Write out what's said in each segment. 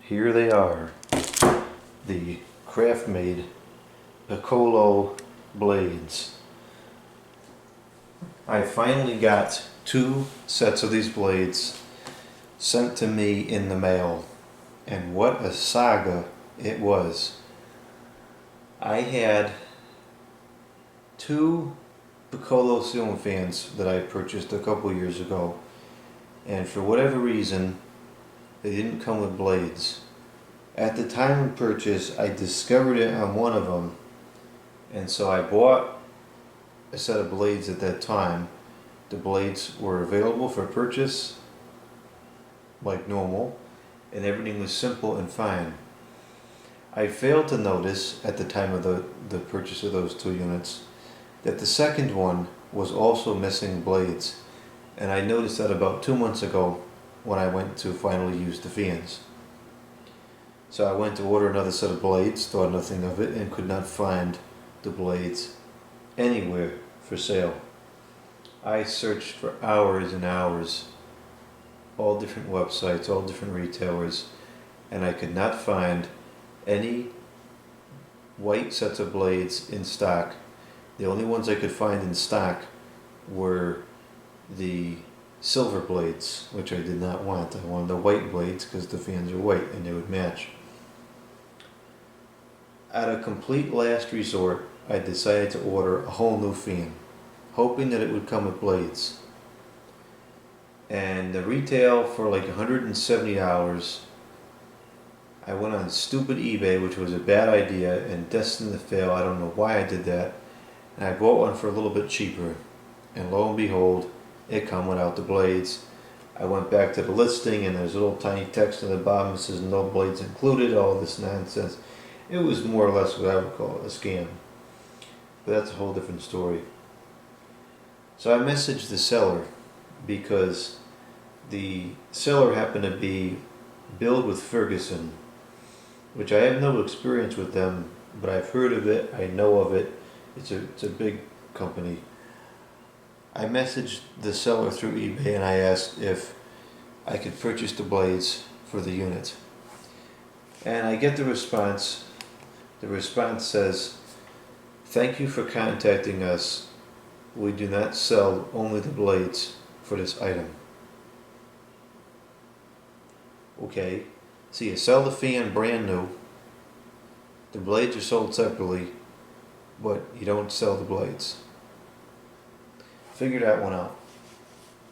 Here they are, the Craftmade Piccolo blades. I finally got 2 sets of these blades sent to me in the mail, and what a saga it was. I had 2 Piccolo ceiling fans that I purchased a couple years ago, and for whatever reason they didn't come with blades. At the time of purchase I discovered it on one of them, and so I bought a set of blades at that time. The blades were available for purchase like normal, and everything was simple and fine. I failed to notice at the time of the purchase of those 2 units that the second one was also missing blades, and I noticed that about 2 months ago when I went to finally use the fans. So I went to order another set of blades, thought nothing of it, and could not find the blades anywhere for sale. I searched for hours and hours, all different websites, all different retailers, and I could not find any white sets of blades in stock. The only ones I could find in stock were the silver blades, which I did not want. I wanted the white blades because the fans are white and they would match. At a complete last resort, I decided to order a whole new fan, hoping that it would come with blades. And the retail for like $170. I went on stupid eBay, which was a bad idea and destined to fail. I don't know why I did that. And I bought one for a little bit cheaper, and lo and behold, it come without the blades. I went back to the listing and there's a little tiny text on the bottom that says no blades included, all this nonsense. It was more or less what I would call a scam, but that's a whole different story. So I messaged the seller because the seller happened to be billed with Ferguson, which I have no experience with them, but I've heard of it, I know of it. It's a big company. I messaged the seller through eBay and I asked if I could purchase the blades for the unit. And I get the response. The response says, "Thank you for contacting us. We do not sell only the blades for this item." Okay, so you sell the fan brand new, the blades are sold separately, but you don't sell the blades. Figure that one out.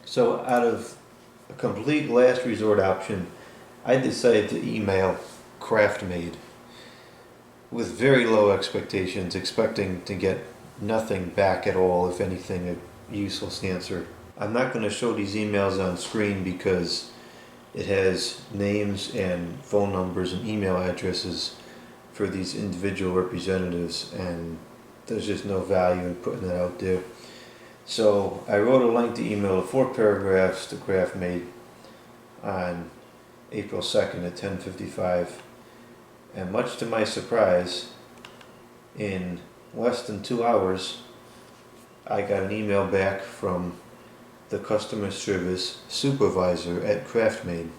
So out of a complete last resort option, I decided to email Craftmade with very low expectations, expecting to get nothing back at all, if anything, a useless answer. I'm not going to show these emails on screen because it has names and phone numbers and email addresses for these individual representatives, and there's just no value in putting that out there. So I wrote a lengthy email of 4 paragraphs to Craftmade on April 2nd at 10:55, and much to my surprise, in less than 2 hours I got an email back from the customer service supervisor at Craftmade,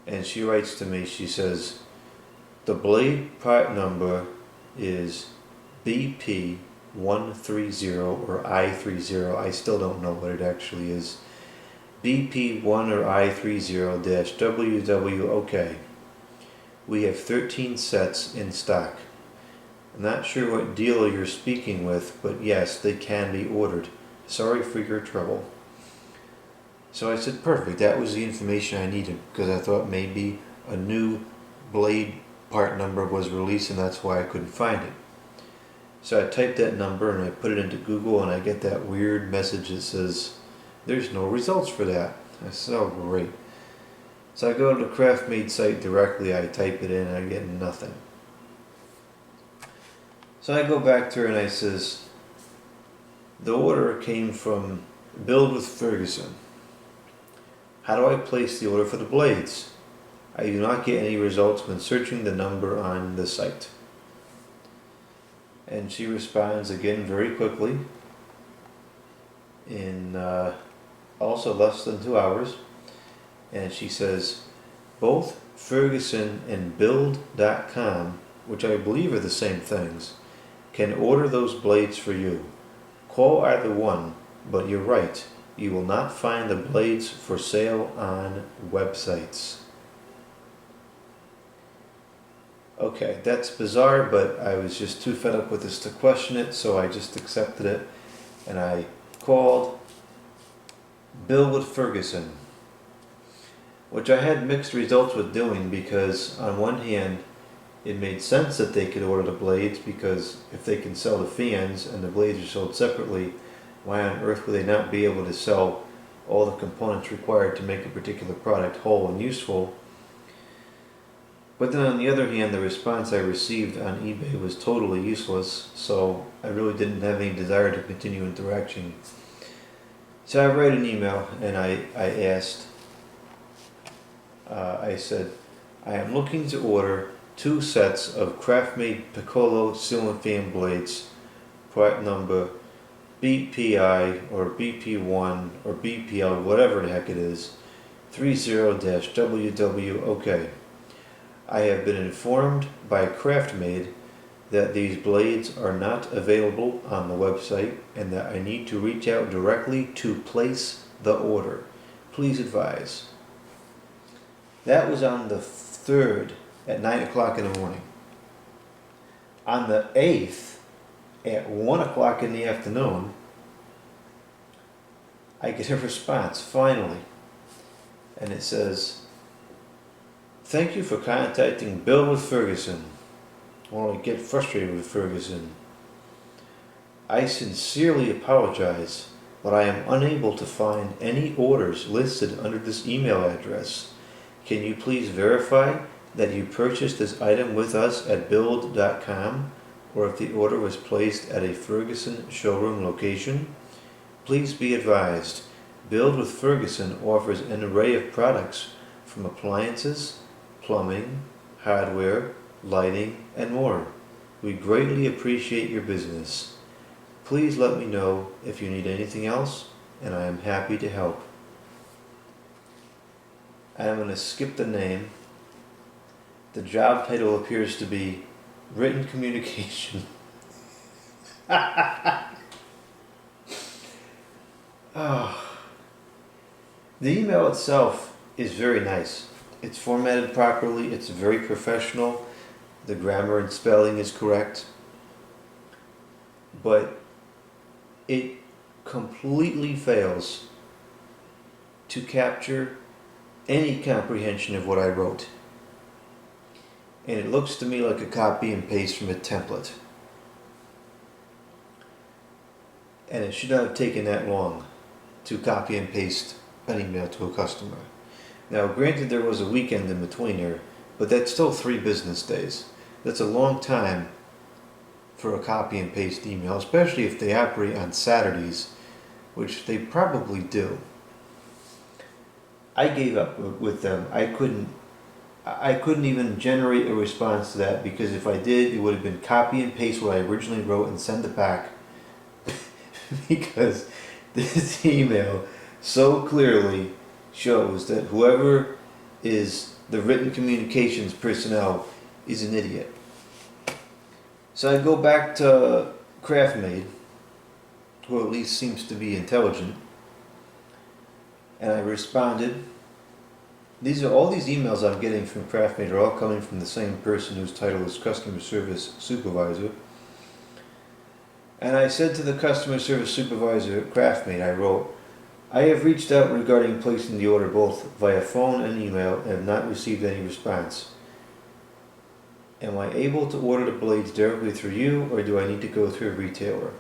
and she writes to me. She says the blade part number is BP130 or I30. I still don't know what it actually is. BP1 or I30-WWOK. We have 13 sets in stock. I'm not sure what dealer you're speaking with, but yes, they can be ordered. Sorry for your trouble. So I said, perfect, that was the information I needed, because I thought maybe a new blade part number was released and that's why I couldn't find it. So I typed that number and I put it into Google, and I get that weird message that says there's no results for that. I said, oh great. So I go to the Craftmade site directly, I type it in, and I get nothing. So I go back to her and I says, the order came from billed with Ferguson. How do I place the order for the blades? I do not get any results when searching the number on the site. And she responds again very quickly in also less than 2 hours, and she says both Ferguson and Build.com, which I believe are the same things, can order those blades for you. Call either one, but you're right, you will not find the blades for sale on websites. Okay, that's bizarre, but I was just too fed up with this to question it, so I just accepted it, and I called Bill with Ferguson, which I had mixed results with doing, because on one hand it made sense that they could order the blades, because if they can sell the fans and the blades are sold separately, why on earth would they not be able to sell all the components required to make a particular product whole and useful? But then on the other hand, the response I received on eBay was totally useless, so I really didn't have any desire to continue interaction. So I wrote an email and I asked, I said, I am looking to order 2 sets of Craftmade Piccolo ceiling fan blades, part number BPI or BP1 or BPL, whatever the heck it is, 30-WWOK. I have been informed by Craftmade that these blades are not available on the website and that I need to reach out directly to place the order. Please advise. That was on the 3rd at 9 o'clock in the morning. On the 8th at 1 o'clock in the afternoon, I get a response, finally. And it says, thank you for contacting Bill with Ferguson. Well, I get frustrated with Ferguson. I sincerely apologize, but I am unable to find any orders listed under this email address. Can you please verify that you purchased this item with us at build.com, or if the order was placed at a Ferguson showroom location? Please be advised, Build with Ferguson offers an array of products from appliances, plumbing, hardware, lighting, and more. We greatly appreciate your business. Please let me know if you need anything else, and I am happy to help. I'm going to skip the name. The job title appears to be Written Communication. Oh. The email itself is very nice. It's formatted properly, it's very professional, the grammar and spelling is correct, but it completely fails to capture any comprehension of what I wrote. And it looks to me like a copy and paste from a template. And it should not have taken that long to copy and paste an email to a customer. Now, granted, there was a weekend in between here, but that's still 3 business days. That's a long time for a copy and paste email, especially if they operate on Saturdays, which they probably do. I gave up with them. I couldn't even generate a response to that, because if I did, it would have been copy and paste what I originally wrote and send it back. Because this email so clearly shows that whoever is the written communications personnel is an idiot. So I go back to Craftmade, who at least seems to be intelligent, and I responded. All these emails I'm getting from Craftmade are all coming from the same person whose title is Customer Service Supervisor. And I said to the Customer Service Supervisor at Craftmade, I wrote, I have reached out regarding placing the order both via phone and email and have not received any response. Am I able to order the blades directly through you, or do I need to go through a retailer?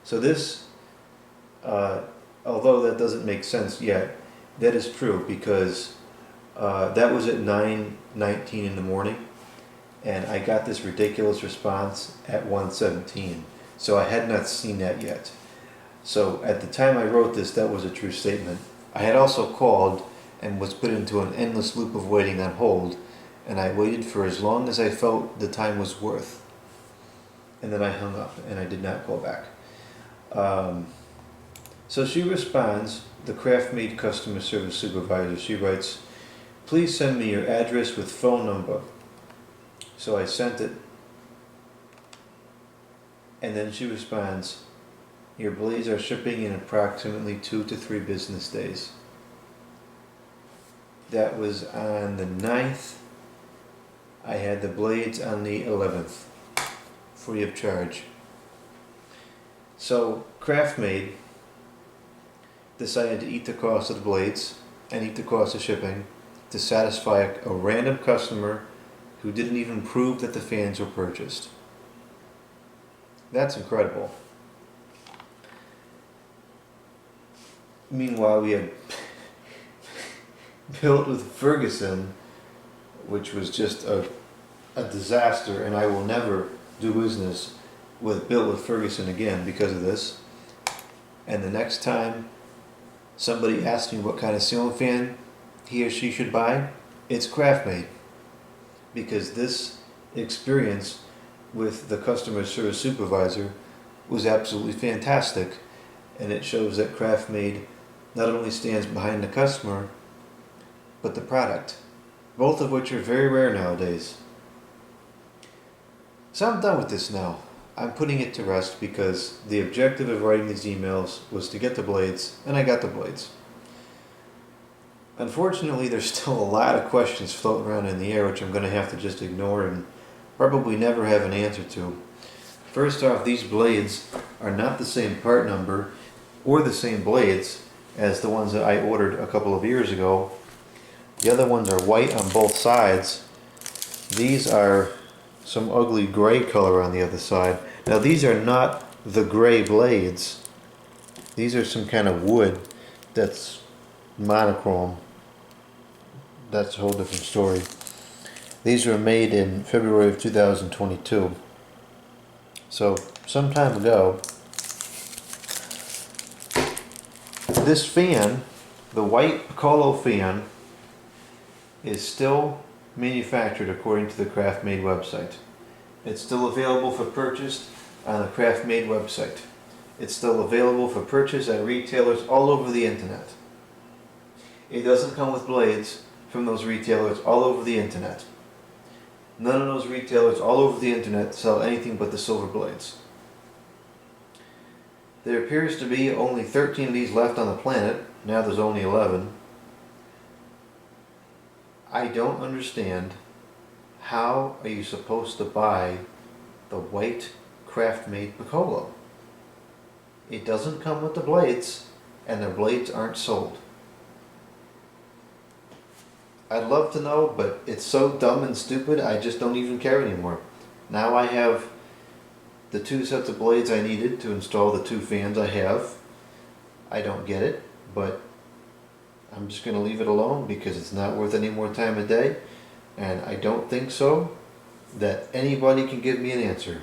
So this, although that doesn't make sense yet, that is true, because that was at 9:19 in the morning, and I got this ridiculous response at 1:17. So I had not seen that yet. So at the time I wrote this, that was a true statement. I had also called and was put into an endless loop of waiting on hold, and I waited for as long as I felt the time was worth. And then I hung up and I did not call back. So she responds, the Craftmade Customer Service Supervisor, she writes, please send me your address with phone number. So I sent it, and then she responds, your blades are shipping in approximately 2 to 3 business days. That was on the 9th. I had the blades on the 11th, free of charge. So Craftmade decided to eat the cost of the blades and eat the cost of shipping to satisfy a random customer who didn't even prove that the fans were purchased. That's incredible. Meanwhile, we had built with Ferguson, which was just a disaster, and I will never do business with built with Ferguson again because of this. And the next time somebody asks me what kind of ceiling fan he or she should buy, it's Craftmade, because this experience with the customer service supervisor was absolutely fantastic, and it shows that Craftmade not only stands behind the customer but the product, both of which are very rare nowadays. So I'm done with this now. I'm putting it to rest because the objective of writing these emails was to get the blades, and I got the blades. Unfortunately, there's still a lot of questions floating around in the air which I'm going to have to just ignore and probably never have an answer to. First off, these blades are not the same part number or the same blades as the ones that I ordered a couple of years ago. The other ones are white on both sides. These are some ugly gray color on the other side. Now these are not the gray blades. These are some kind of wood that's monochrome. That's a whole different story. These were made in February of 2022. So some time ago. This fan, the white Piccolo fan, is still manufactured according to the Craftmade website. It's still available for purchase on the Craftmade website. It's still available for purchase at retailers all over the internet. It doesn't come with blades from those retailers all over the internet. None of those retailers all over the internet sell anything but the silver blades. There appears to be only 13 of these left on the planet. Now there's only 11. I don't understand, how are you supposed to buy the white Craftmade Piccolo? It doesn't come with the blades, and the blades aren't sold. I'd love to know, but it's so dumb and stupid I just don't even care anymore. Now I have the 2 sets of blades I needed to install the 2 fans I have. I don't get it, but I'm just going to leave it alone because it's not worth any more time of day, and I don't think so that anybody can give me an answer.